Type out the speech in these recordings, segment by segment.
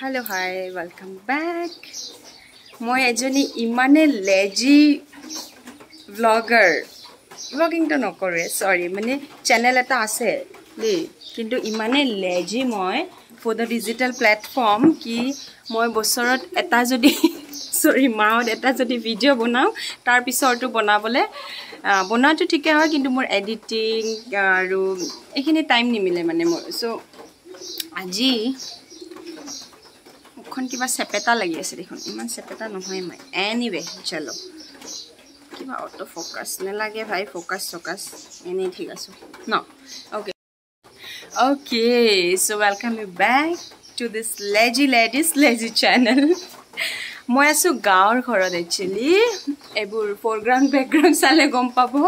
Hello, hi, welcome back. মই এজনী ইমানে লেজি vlogging তো নকৰে সৰি মানে চেনেল এটা আছে দেই কিন্তু ইমানে লেজি মই for the digital platform কি মই বছৰত এটা যদি সৰি মাউত এটা যদি ভিডিও বনাও তাৰ পিছৰটো বনাবলে বনাটো ঠিকে হয় কিন্তু মোৰ এডিটিং আৰু এখিনি টাইম নিমিলে মানে মোৰ সো আজি মুখন কিবা সেপেটা লাগি আছে দেখোন ইমান সেপেটা নহয় মই এনিৱে চলো কিবা অটো ফোকাস না লাগে ভাই ফোকাস এনে ঠিক আছে ন okay so welcome you back to this lazy channel মই আছো গাঁৱৰ ঘৰত actually এবোৰ foreground background চালে গম পাবো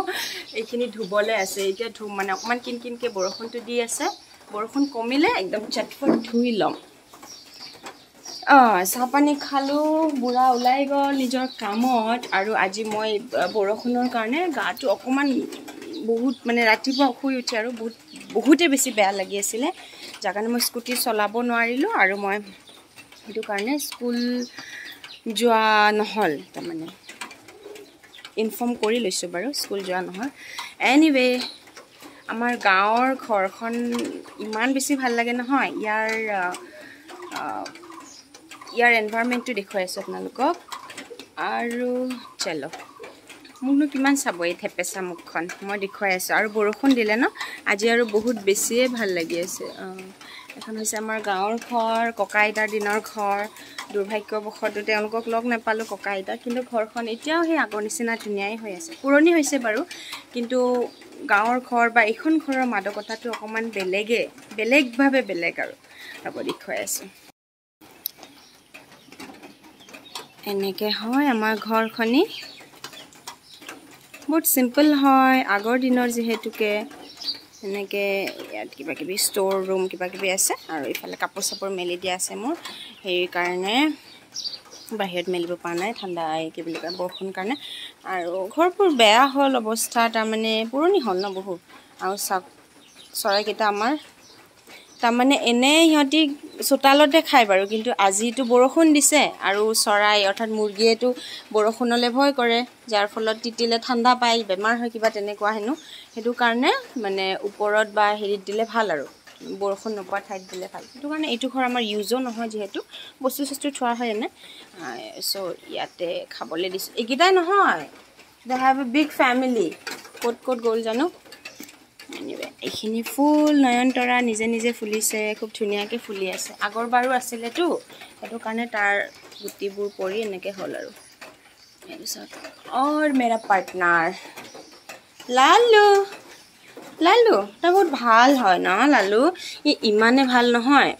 এখিনি ধুবলে আছে এতিয়া ধু মানে অকমান কিনকে বৰষুণটো দি আছে বৰষুণ কমিলে একদম চটফট ধুই লম সাপানি খালো বুঢ়া ওলাই গল নিজৰ কামত আৰু আজি মই বৰষুণৰ কাৰণে গাটো অকমান বহুত মানে ৰাতিপুৱা শুই উঠি আৰু বহুতে বেছি বেয়া লাগি আছিল যাৰ কাৰণে মই স্কুটি চলাব নোৱাৰিলো আৰু মই হেতু কাৰণে স্কুল যোৱা নহল তাৰ মানে ইনফৰ্ম কৰি লৈছো বাৰু স্কুল যোৱা নহল এনিৱে আমাৰ গাঁৱৰ ঘৰখন ইমান বেছি ভাল লাগে নহয় ইয়াৰ এনভায়ৰনমেন্টটো দেখুৱাই আছো আপোনালোকক আৰু চলো মুনো কিমান চাব এই থেপেছা মুখখন মই দেখুৱাই আছো আৰু বৰষুণ দিলে ন আজি আৰু বহুত বেছিয়ে ভাল লাগি আছে এখন হৈছে আমাৰ গাঁৱৰ ঘৰ ককাইদাৰ দিনৰ ঘৰ দুৰ্ভাগ্যবশত তেওঁলোকক লগ নাপালো ককাইদা কিন্তু ঘৰখন এতিয়াও সেই আগৰ নিচিনা ধুনীয়াই হৈ আছে পুৰণি হৈছে বাৰু কিন্তু গাঁৱৰ ঘৰ বা এখন ঘৰৰ মাদকতাটো অকমান বেলেগভাৱে বেলেগ আৰু হ'ব দেখুৱাই আছো এনেকে হয় আমাৰ ঘৰখনি বহুত সিম্পল হয় আগৰ দিনৰ যেহেতুকে এনেকে ইয়াত কিবা কিবি ষ্ট'ৰ ৰুম কিবা কিবি আছে আৰু ইফালে কাপোৰ চাপোৰ মেলি দিয়া আছে মোৰ সেই কাৰণে বাহিৰত মেলিব পৰা নাই ঠাণ্ডা কি বুলি কয় বৰষুণ কাৰণে আৰু ঘৰবোৰ বেয়া হ'ল অৱস্থা তাৰ মানে পুৰণি হ'ল ন বহুত আৰু চৰাইকেইটা আমাৰ তাৰ মানে এনে ইহঁতি চোতালতে খাই বাৰু কিন্তু আজিটো বৰষুণ দিছে আৰু চৰাই অৰ্থাৎ মুৰ্গীয়েটো বৰষুণলে ভয় কৰে যাৰ ফলত তিতিলে ঠাণ্ডা পায় বেমাৰ হয় কিবা তেনেকুৱা হেনো হেতু কাৰণে মানে ওপৰত বা হেৰিত দিলে ভাল আৰু বৰষুণ নপৰা ঠাইত দিলে ভাল হেতু কাৰণে এইটো ঘৰ আমাৰ ইউজো নহয় যেহেতু বস্তু থোৱা হয় এনে সো ইয়াতে খাবলৈ দিছো একিটাই নহয় they have a big family ক'ত গ'ল জানো এনিৱে এখিনি ফুল নয়নতৰা নিজে ফুলিছে খুব ধুনীয়াকে ফুলি আছে আগৰ বাৰো আছিল তো হেতু কাৰণে তাৰ গুটিবোৰ পৰি এনেকে হল আৰু এপিছত और मेरा पार्टनर লালু তা বহুত ভাল হয় না লালু ইমানে ভাল নহয়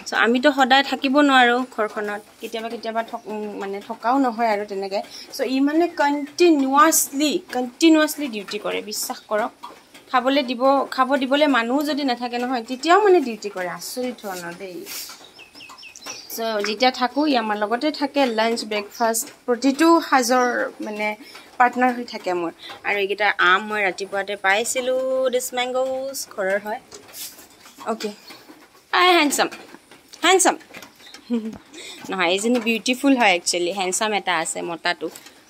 সো আমি তো সদায় থাকিব নোৱাৰো ঘৰখনত কেতিয়াবা মানে থকাও নহয় আৰু তেনেকে সো ইমানে কন্টিনিউয়াসলি ডিউটি কৰে বিশ্বাস কৰক খাব দিবলে মানুহ যদি নাথাকে নহয় তেতিয়াও মানে ডিউটি কৰে আচৰিত ধৰণৰ দেই সো যেতিয়া থাকো আমাৰ লগতে থাকে লাঞ্চ ব্ৰেকফাষ্ট প্ৰতিটো হাজৰ মানে পাৰ্টনাৰ হৈ থাকে মোৰ আৰু এইকেইটা আম মই ৰাতিপুৱাতে পাইছিলো দিস ম্যাঙ্গোস ঘৰৰ হয় ওকে আই হ্যান্ডসাম নহয় ইজনি বিউটিফুল হয় একচুয়ালি হ্যান্ডসাম এটা আছে মতাটো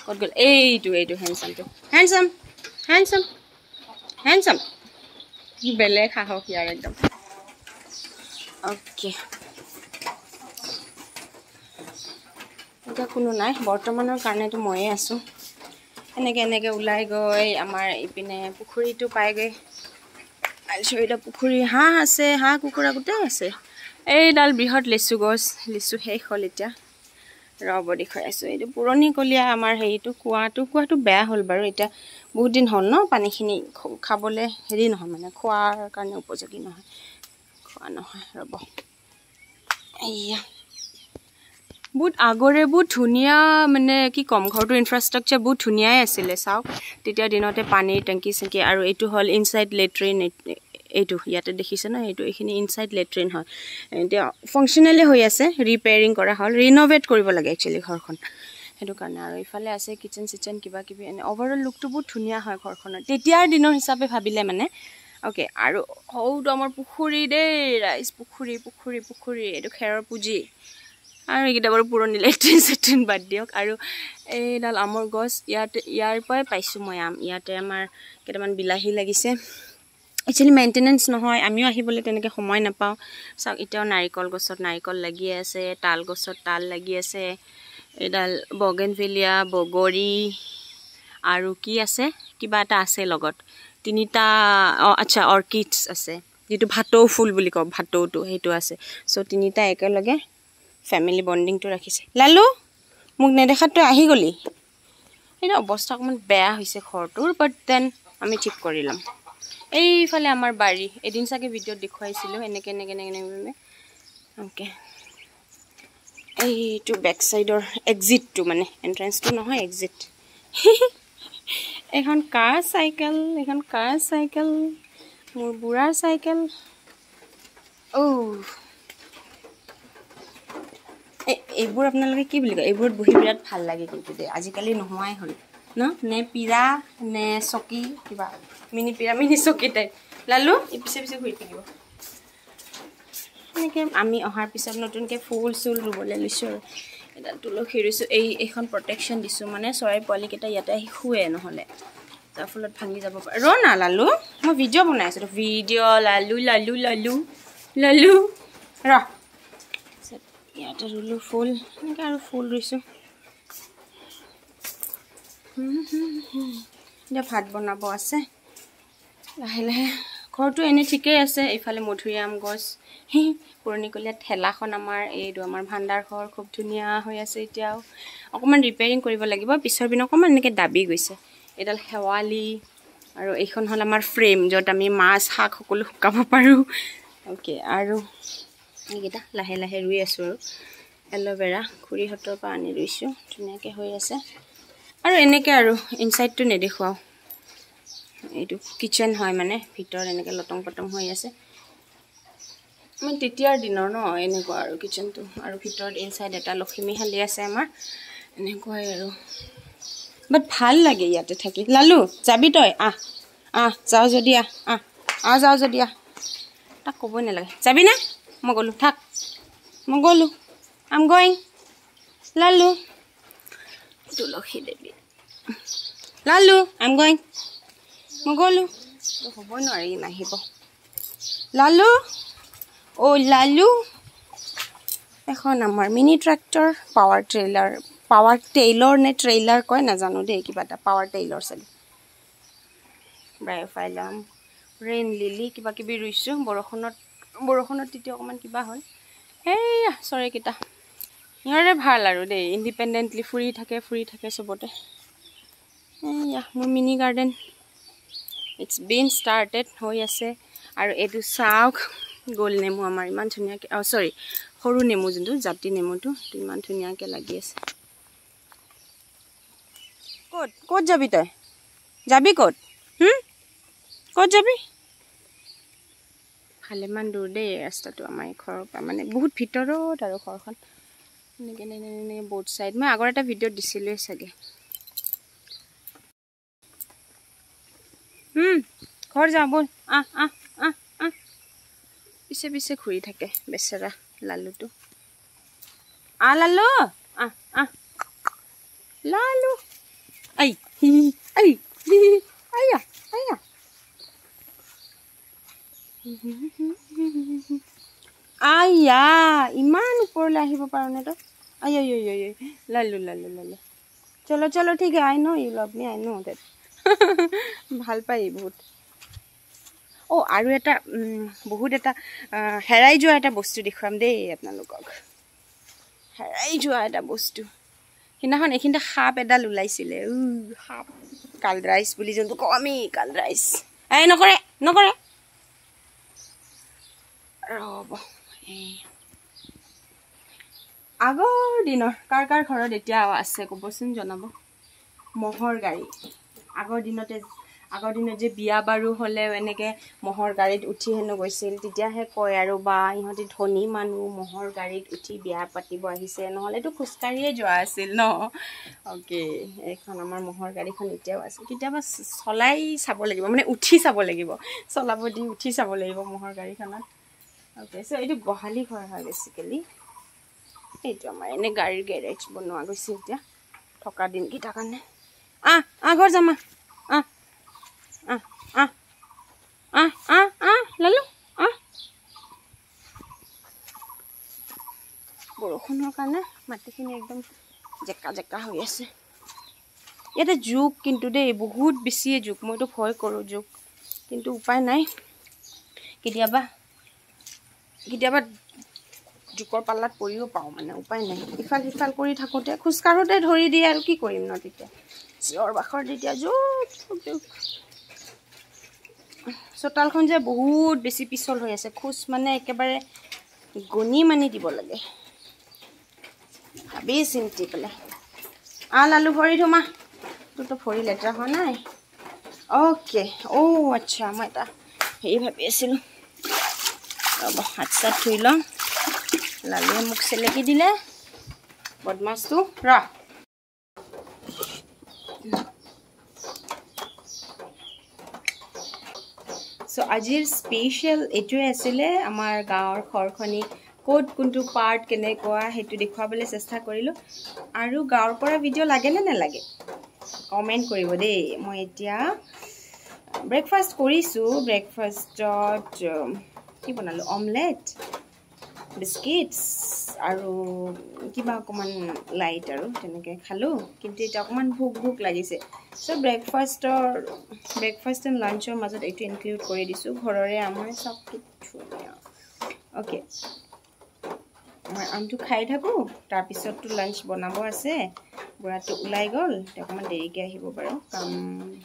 কত গল এইটো হ্যান্ডসামটো হ্যান্ডসাম বেলে খাহক ইয়াৰ একদম ওকে এটা কোনো নাই বৰ্তমানৰ কাৰণেটো ময়ে আছো এনেকে উলাই গৈ আমাৰ ইপিনে পুখুৰীটো পাইগৈ আলছৰিটা পুখুৰী হাঁহ আছে হাঁহ কুকুৰা গোটেই আছে এইডাল বৃহৎ লিচু গছ লিচু শেষ হ'ল এতিয়া ৰব দেখুৱাই আছো এইটো পুৰণি কলিয়া আমাৰ হেৰিটো কুৱাটো বেয়া হ'ল বাৰু এতিয়া বহুত দিন হ'ল ন পানীখিনি খাবলে হেৰি নহয় মানে খোৱাৰ কাৰণে উপযোগী নহয় খোৱা নহয় ৰব এইয়া বহুত আগৰে বহুত ধুনীয়া মানে কি কম ঘৰটো ইনফ্ৰাষ্ট্ৰাকচাৰ বহুত ধুনীয়াই আছিলে চাওক তেতিয়া দিনতে পানীৰ টেংকি সেংকি আৰু এইটো হল ইনসাইড লেট্ৰিন এইটো ইয়াতে দেখিছে না এইখিনি ইনসাইড লেট্ৰিন হয় এতিয়া ফাংশনালি হৈ আছে ৰিপেয়াৰিং কৰা হল ৰিনোভেট কৰিব লাগে একচুয়ালি ঘৰখন হেতু কাৰণে আৰু ইফালে আছে কিচেন কিবা কিবি এনে ওভাৰঅল লুকটো বহুত ধুনীয়া হয় ঘৰখনৰ তেতিয়াৰ দিনৰ হিচাপে ভাবিলে মানে ওকে আৰু হৌটো আমাৰ পুখুৰী দেই ৰাইজ পুখুৰী এটো খেৰৰ পুজি আৰু এইকেইটা বাৰু পুৰণি লেট্ৰিন বাদ দিয়ক আৰু এইডাল আমৰ গছ ইয়াৰ পৰাই পাইছোঁ মই আম ইয়াতে আমাৰ কেইটামান বিলাহী লাগিছে একচুৱেলি মেইনটেনেঞ্চ নহয় আমিও আহিবলৈ তেনেকৈ সময় নাপাওঁ চাওক এতিয়াও নাৰিকল গছত নাৰিকল লাগি আছে তাল গছত তাল লাগি আছে এইডাল বগেনভেলিয়া বগৰী আৰু কি আছে কিবা এটা আছে লগত তিনিটা আচ্ছা অৰ্কিডছ আছে যেটো ভাটৌ ফুল বুলি কওঁ ভাটৌটো সেইটো আছে সো তিনিটা একেলগে ফ্যামিলি বন্ডিংটো ৰাখিছে লালু মোক নেদেখাতটো আহি গলি এটা অৱস্থা অকমান বেয়া হৈছে ঘৰটোৰ বাট দেন আমি ঠিক কৰিলাম এইফালে আমাৰ বাৰী এদিন চাগে ভিডিঅ'ত দেখুৱাইছিলো এনেকে ওকে এইটো বেক সাইডৰ এক্সিটটো মানে এন্ট্ৰেন্সটো নহয় এক্সিট এখন কাৰ চাইকেল মোৰ বুঢ়াৰ চাইকেল এইবোৰ আপোনালোকে কি বুলি কয় এইবোৰত বহি বিৰাট ভাল লাগে কিন্তু দে আজিকালি নোহোৱাই হ'ল ন নে পিৰা নে চকী কিবা মিনি পিৰা মিনি চকী টাইপ লালু পিছে পিছে ঘূৰি থাকিব এনেকৈ আমি অহাৰ পিছত নতুনকৈ ফুল চুল ৰুবলৈ লৈছোঁ আৰু এটা তুলসী ৰুইছোঁ এইখন প্ৰটেকশ্যন দিছোঁ মানে চৰাই পোৱালিকেইটা ইয়াতে আহি শুৱে নহ'লে তাৰ ফলত ভাঙি যাব পাৰে ৰ না লালু মই ভিডিঅ' বনাই আছোঁ ভিডিঅ' লালু ৰ ইয়াতে ৰুলো ফুল এনেকৈ আৰু ফুল ৰুইছোঁ এতিয়া ভাত বনাব আছে লাহে লাহে ঘৰটো এনে ঠিকেই আছে এইফালে মধুৰিআম গছ পুৰণিকলীয়া ঠেলাখন আমাৰ এইটো আমাৰ ভাণ্ডাৰ ঘৰ খুব ধুনীয়া হৈ আছে এতিয়াও অকণমান ৰিপেয়াৰিং কৰিব লাগিব পিছৰ পিনে অকণমান এনেকৈ দাবি গৈছে এডাল শেৱালি আৰু এইখন হ'ল আমাৰ ফ্ৰেম য'ত আমি মাছ শাক সকলো শুকাব পাৰোঁ অ'কে আৰু এইকেইটা লাহে লাহে ৰুই আছোঁ আৰু এল'ভেৰা খুৰীহঁতৰ পৰা আনি ৰুইছোঁ ধুনীয়াকৈ হৈ আছে আৰু এনেকৈ আৰু ইনচাইডটো নেদেখুৱাওঁ এইটো কিচেন হয় মানে ভিতৰত এনেকৈ লটং পটং হৈ আছে মানে তেতিয়াৰ দিনৰ ন এনেকুৱা আৰু কিচেনটো আৰু ভিতৰত ইনচাইড এটা লখিমীশালী আছে আমাৰ এনেকুৱাই আৰু বাট ভাল লাগে ইয়াতে থাকি লালু যাবি তই যাওঁ যদি যাওঁ যদি তাক ক'বই নালাগে যাবি না মই গ'লোঁ থাক মই গ'লোঁ আম গ'ইং লালু তুলসী দেৱী লালু আম গ'ইং মই গ'লোঁ হ'বই নোৱাৰি নাহিব লালু লালু এখন আমাৰ মিনি ট্ৰেক্টৰ পাৱাৰ টেইলৰ নে ট্ৰেইলাৰ কয় নাজানো দেই কিবা এটা পাৱাৰ টেইলৰ চাগে ব্ৰায়োফাইলাম ৰেইন লিলি কিবা কিবি ৰুইছোঁ বৰষুণত তেতিয়া অকণমান কিবা হ'ল এইয়া চৰাইকেইটা সিহঁতে ভাল আৰু দেই ইণ্ডিপেণ্ডেণ্টলি ফুৰি থাকে চবতে এইয়া মোৰ mini garden it's been started হৈ আছে আৰু এইটো চাওক গোল নেমু আমাৰ ইমান ধুনীয়াকৈ চৰি সৰু নেমু যোনটো জাতি নেমুটো ইমান ধুনীয়াকৈ লাগি আছে ক'ত যাবি তই যাবি ক'ত যাবি ভালেমান দূৰ দেই ৰাস্তাটো আমাৰ ঘৰৰ পৰা মানে বহুত ভিতৰত আৰু ঘৰখন এনেকৈ বোথ চাইড মই আগৰ এটা ভিডিঅ'ত দিছিলোঁৱে চাগে ঘৰ যাওঁ ব'ল পিছে ঘূৰি থাকে বেচেৰা লালুটো লালু লালু আয়া ইমান ওপৰলৈ আহিব পাৰ নে তই লালু চলো ঠিক আই ন you love me I no that ভাল পাই বহুত আৰু এটা বহুত এটা হেৰাই যোৱা এটা বস্তু দেখুৱাম দেই আপোনালোকক হেৰাই যোৱা এটা বস্তু সিদিনাখন এইখিনিতে সাপ এডাল ওলাইছিলে সাপ কালৰাইজ বুলি যোনটো কওঁ আমি কালৰাইজ নকৰে ৰ'ব আগৰ দিনৰ কাৰ ঘৰত এতিয়া আছে ক'বচোন জনাব মহৰ গাড়ী আগৰ দিনত যে বিয়া বাৰু হ'লে এনেকৈ মহৰ গাড়ীত উঠি হেনো গৈছিল তেতিয়াহে কয় আৰু বা ইহঁতি ধনী মানুহ মহৰ গাড়ীত উঠি বিয়া পাতিব আহিছে নহ'লেতো খোজকাঢ়িয়ে যোৱা আছিল ন অ'কে এইখন আমাৰ মহৰ গাড়ীখন এতিয়াও আছে কেতিয়াবা চলাই চাব লাগিব মানে উঠি চাব লাগিব চলাব দি উঠি চাব লাগিব মহৰ গাড়ীখনত অ'কে চ' এইটো গোহালি ঘৰ হয় বেচিকেলি এইটো আমাৰ এনে গাড়ীৰ গেৰেজ বনোৱা গৈছে এতিয়া থকা দিনকেইটাৰ কাৰণে ঘৰ যাম লালু বৰষুণৰ কাৰণে মাটিখিনি একদম জেকা জেকা হৈ আছে ইয়াতে জোক কিন্তু দেই বহুত বেছিয়ে জোক মইতো ভয় কৰোঁ জোক কিন্তু উপায় নাই কেতিয়াবা জোকৰ পাল্লাত পৰিও পাওঁ মানে উপায় নাই ইফাল সিফাল কৰি থাকোঁতে খোজকাঢ়োঁতে ধৰি দিয়ে আৰু কি কৰিম ন তেতিয়া চিঞৰ বাখৰ তেতিয়া জোক চোতালখন যে বহুত বেছি পিছল হৈ আছে খোজ মানে একেবাৰে গণি মানি দিব লাগে ভাবি চিন্তি পেলাই লালু ভৰি ধুমা তোৰতো ভৰি লেতেৰা হোৱা নাই অ'কে আচ্ছা মই এটা হেৰি ভাবি আছিলোঁ ৰ'ব হাত চাত ধুই লওঁ লালুৱে মোক চেলেকি দিলে বদমাছটো চ' আজিৰ স্পেচিয়েল এইটোৱে আছিলে আমাৰ গাঁৱৰ ঘৰখনি ক'ত কোনটো পাৰ্ট কেনেকুৱা সেইটো দেখুৱাবলৈ চেষ্টা কৰিলোঁ আৰু গাঁৱৰ পৰা ভিডিঅ' লাগে নে নালাগে কমেণ্ট কৰিব দেই মই এতিয়া ব্ৰেকফাষ্ট কৰিছোঁ ব্ৰেকফাষ্টত কি বনালোঁ অমলেট বিস্কিটছ আৰু কিবা অকণমান লাইট আৰু তেনেকৈ খালোঁ কিন্তু এতিয়া অকণমান ভোক লাগিছে চ' ব্ৰেকফাষ্ট এণ্ড লাঞ্চৰ মাজত এইটো ইনক্লুড কৰি দিছোঁ ঘৰৰে আমাৰ চব ধুনীয়া অ'কে মই আমটো খাই থাকোঁ তাৰপিছততো লাঞ্চ বনাব আছে বুঢ়াটো ওলাই গ'ল তেওঁ অকণমান দেৰিকৈ আহিব বাৰু কাম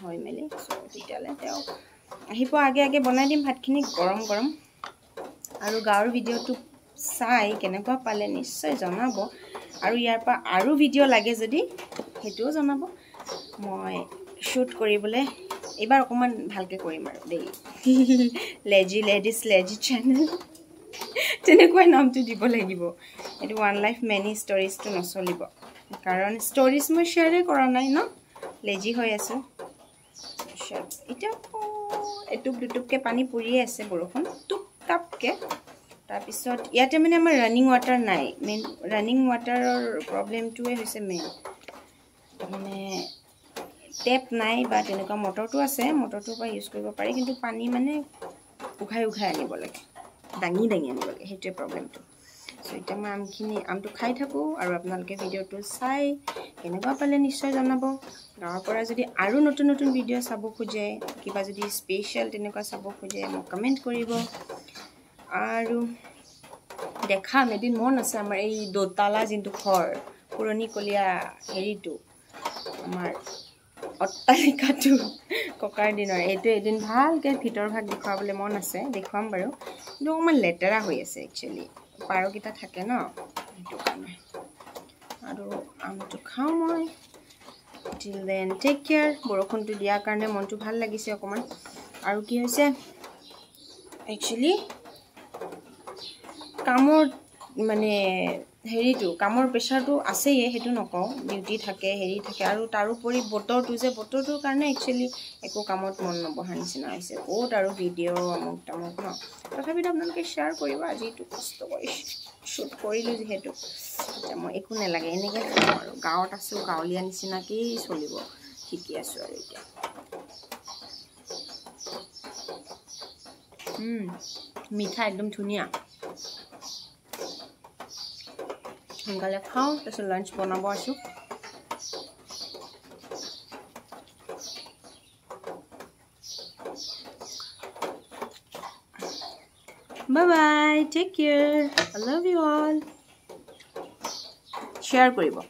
হৈ মেলি চ' তেতিয়াহ'লে তেওঁ আহিব আগে বনাই দিম ভাতখিনি গৰম আৰু গাঁৱৰ ভিডিঅ'টো চাই কেনেকুৱা পালে নিশ্চয় জনাব আৰু ইয়াৰ পৰা আৰু ভিডিঅ' লাগে যদি সেইটোও জনাব মই শ্বুট কৰিবলৈ এইবাৰ অকণমান ভালকৈ কৰিম আৰু দেই লেডিজ চেনেল তেনেকুৱাই নামটো দিব লাগিব এইটো ওৱান লাইফ মেনি ষ্টৰিজটো নচলিব কাৰণ ষ্টৰিজ মই শ্বেয়াৰে কৰা নাই ন লেজি হৈ আছোঁ এতিয়া এটুপ দুটুপকৈ পানী পৰিয়ে আছে বৰষুণ টুপ টাপকৈ তাৰপিছত ইয়াতে মানে আমাৰ ৰানিং ৱাটাৰ নাই মেইন ৰানিং ৱাটাৰৰ প্ৰব্লেমটোৱে হৈছে মেইন মানে টেপ নাই বা তেনেকুৱা মটৰটো আছে মটৰটোৰ পৰা ইউজ কৰিব পাৰি কিন্তু পানী মানে উঘাই আনিব লাগে দাঙি আনিব লাগে সেইটোৱে প্ৰব্লেমটো চ' এতিয়া মই আমটো খাই থাকোঁ আৰু আপোনালোকে ভিডিঅ'টো চাই কেনেকুৱা পালে নিশ্চয় জনাব গাঁৱৰ পৰা যদি আৰু নতুন ভিডিঅ' চাব খোজে কিবা যদি স্পেচিয়েল তেনেকুৱা চাব খোজে মোক কমেণ্ট কৰিব আৰু দেখাম এদিন মন আছে আমাৰ এই দোতালা যোনটো ঘৰ পুৰণিকলীয়া হেৰিটো আমাৰ অট্টালিকাটো ককাৰ দিনৰ এইটো এদিন ভালকৈ ভিতৰ ভাগ দেখুৱাবলৈ মন আছে দেখুৱাম বাৰু কিন্তু অকণমান লেতেৰা হৈ আছে একচুৱেলি পাৰকেইটা থাকে ন সেইটো কাৰণে আৰু আমটো খাওঁ মই টিল দেন টেক কেয়াৰ বৰষুণটো দিয়াৰ কাৰণে মনটো ভাল লাগিছে অকণমান আৰু কি হৈছে একচুৱেলি কামৰ মানে কামৰ প্ৰেছাৰটো আছেই সেইটো নকওঁ ডিউটি থাকে হেৰি থাকে আৰু তাৰোপৰি বতৰটোৰ কাৰণে একচুৱেলি একো কামত মন নবহা নিচিনা হৈছে ক'ত আৰু ভিডিঅ' আমুক তামুক ন তথাপিতো আপোনালোকে শ্বেয়াৰ কৰিব আজি এইটো কষ্ট কৰি শ্বুট কৰিলোঁ যিহেতু এতিয়া মই একো নালাগে এনেকৈ খাওঁ আৰু গাঁৱত আছোঁ গাঁৱলীয়া নিচিনাকেই চলিব শিকি আছোঁ আৰু এতিয়া মিঠা একদম ধুনীয়া সোনকালে খাওঁ তাৰপিছত লাঞ্চ বনাব আছোঁ Bye-bye. Take care. I love you all. Share koribo.